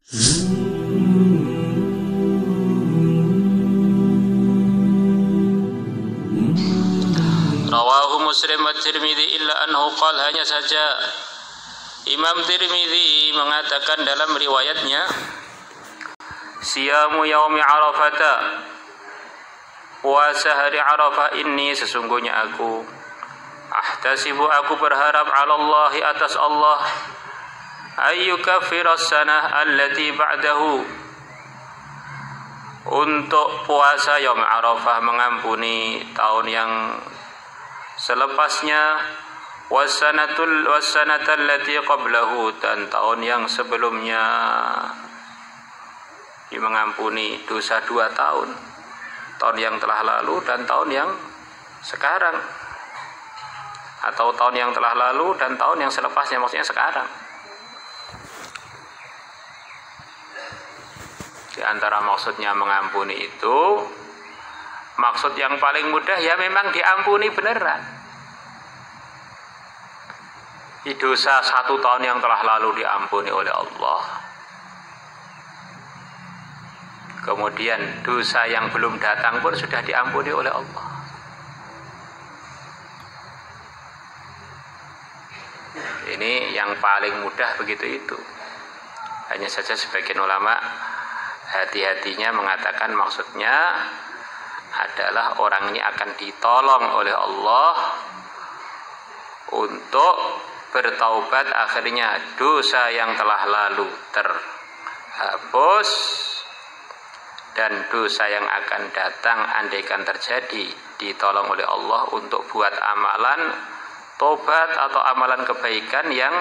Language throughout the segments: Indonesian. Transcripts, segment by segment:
Rawahu Muslim wa Tirmidzi illa annahu qala, hanya saja Imam Tirmidzi mengatakan dalam riwayatnya, siyamu yaumi arafata, puasa hari Arafah ini sesungguhnya aku ahtasibu, aku berharap ala Allahi, atas Allah, ayyukaffiras sanah allati ba'dahu, untuk puasa yaum Arafah mengampuni tahun yang selepasnya, wasanatal lati qablahu, dan tahun yang sebelumnya, mengampuni dosa 2 tahun, tahun yang telah lalu dan tahun yang sekarang, atau tahun yang telah lalu dan tahun yang selepasnya, maksudnya sekarang. Di antara maksudnya mengampuni itu, maksud yang paling mudah ya memang diampuni beneran. Di dosa 1 tahun yang telah lalu diampuni oleh Allah. Kemudian dosa yang belum datang pun sudah diampuni oleh Allah. Ini yang paling mudah begitu itu. Hanya saja sebagian ulama hati-hatinya mengatakan maksudnya adalah orang ini akan ditolong oleh Allah untuk bertaubat, akhirnya dosa yang telah lalu terhapus, dan dosa yang akan datang andaikan terjadi ditolong oleh Allah untuk buat amalan tobat atau amalan kebaikan yang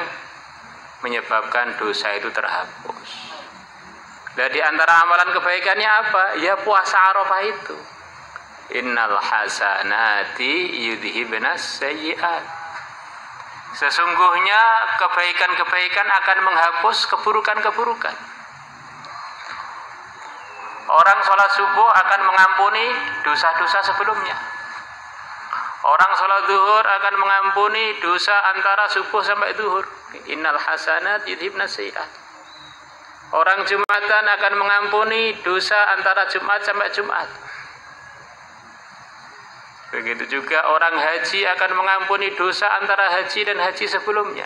menyebabkan dosa itu terhapus. Nah, di antara amalan kebaikannya apa? Ya puasa Arafah itu. Innal hasanati yudhibnas sayyi'at. Sesungguhnya kebaikan-kebaikan akan menghapus keburukan-keburukan. Orang sholat subuh akan mengampuni dosa-dosa sebelumnya. Orang sholat zuhur akan mengampuni dosa antara subuh sampai zuhur. Innal hasanat yudhibnas sayyi'at. Orang Jumatan akan mengampuni dosa antara Jumat sampai Jumat. Begitu juga orang haji akan mengampuni dosa antara haji dan haji sebelumnya.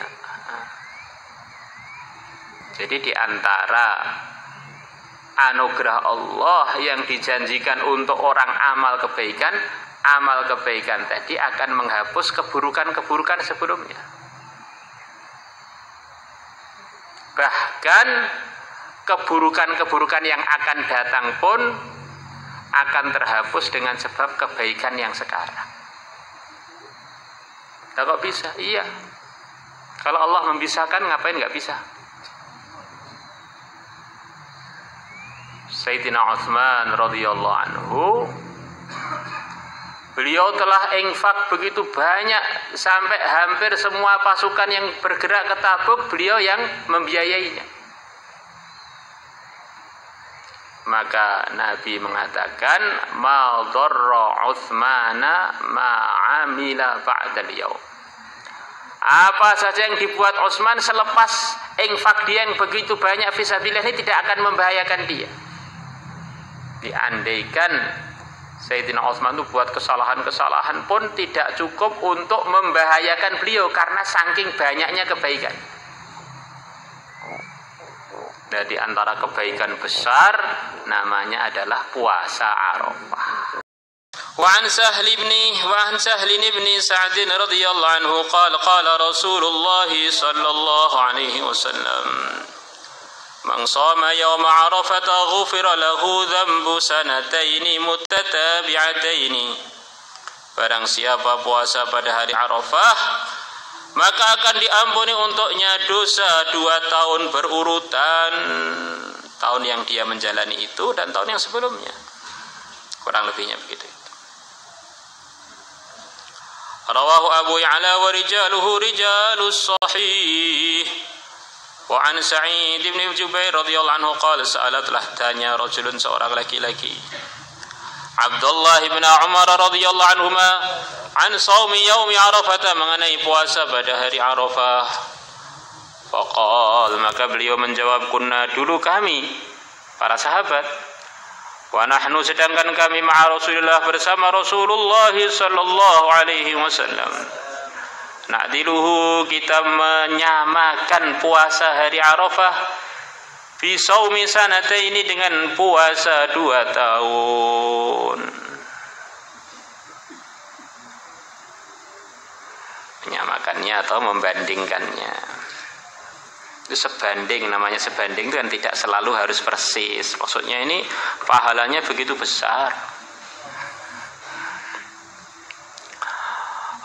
Jadi di antara anugerah Allah yang dijanjikan untuk orang amal kebaikan tadi akan menghapus keburukan-keburukan sebelumnya. Bahkan keburukan-keburukan yang akan datang pun akan terhapus dengan sebab kebaikan yang sekarang. Nah, kok bisa? Iya. Kalau Allah membisahkan, ngapain nggak bisa? Sayyidina Utsman radhiyallahu anhu, beliau telah infak begitu banyak sampai hampir semua pasukan yang bergerak ke Tabuk beliau yang membiayainya. Maka Nabi mengatakan, ma dharra Utsmana ma amila ba'dal yaum. Apa saja yang dibuat Utsman selepas infak dia yang begitu banyak fisabilillah ini tidak akan membahayakan dia. Diandaikan Sayyidina Utsman itu buat kesalahan-kesalahan pun tidak cukup untuk membahayakan beliau karena saking banyaknya kebaikan. Nah, di antara kebaikan besar namanya adalah puasa Arafah. Wa an Sahl ibn Sa'd radhiyallahu anhu qala Rasulullah sallallahu alaihi wasallam, man shama yawm Arafah ghufira lahu dhanbu sanatayn muttatabi'atayn. Barang siapa puasa pada hari Arafah, maka akan diampuni untuknya dosa 2 tahun berurutan, tahun yang dia menjalani itu dan tahun yang sebelumnya, kurang lebihnya begitu. Rawahu Abu Ya'la wa rijaluhu rijalus sahih. Wa an Sa'id bin Jubair radhiyallahu anhu qala, telah tanya rajulun, seorang laki-laki, Abdullah bin Umar radhiyallahu anhuma, an shaumi yaumi Arafah, mengenai puasa pada hari Arafah. Faqal, maka beliau menjawab, kunna, dulu kami para sahabat, wa nahnu, sedangkan kami ma'a Rasulillah, bersama Rasulullah sallallahu alaihi wasallam, na'diluhu, kita menyamakan puasa hari Arafah, fi shaumi sanataini, dengan puasa 2 tahun. Menyamakannya atau membandingkannya. Itu sebanding, namanya sebanding itu kan tidak selalu harus persis. Maksudnya ini pahalanya begitu besar.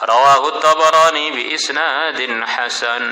Rawahu Tabarani bi isnadin hasan.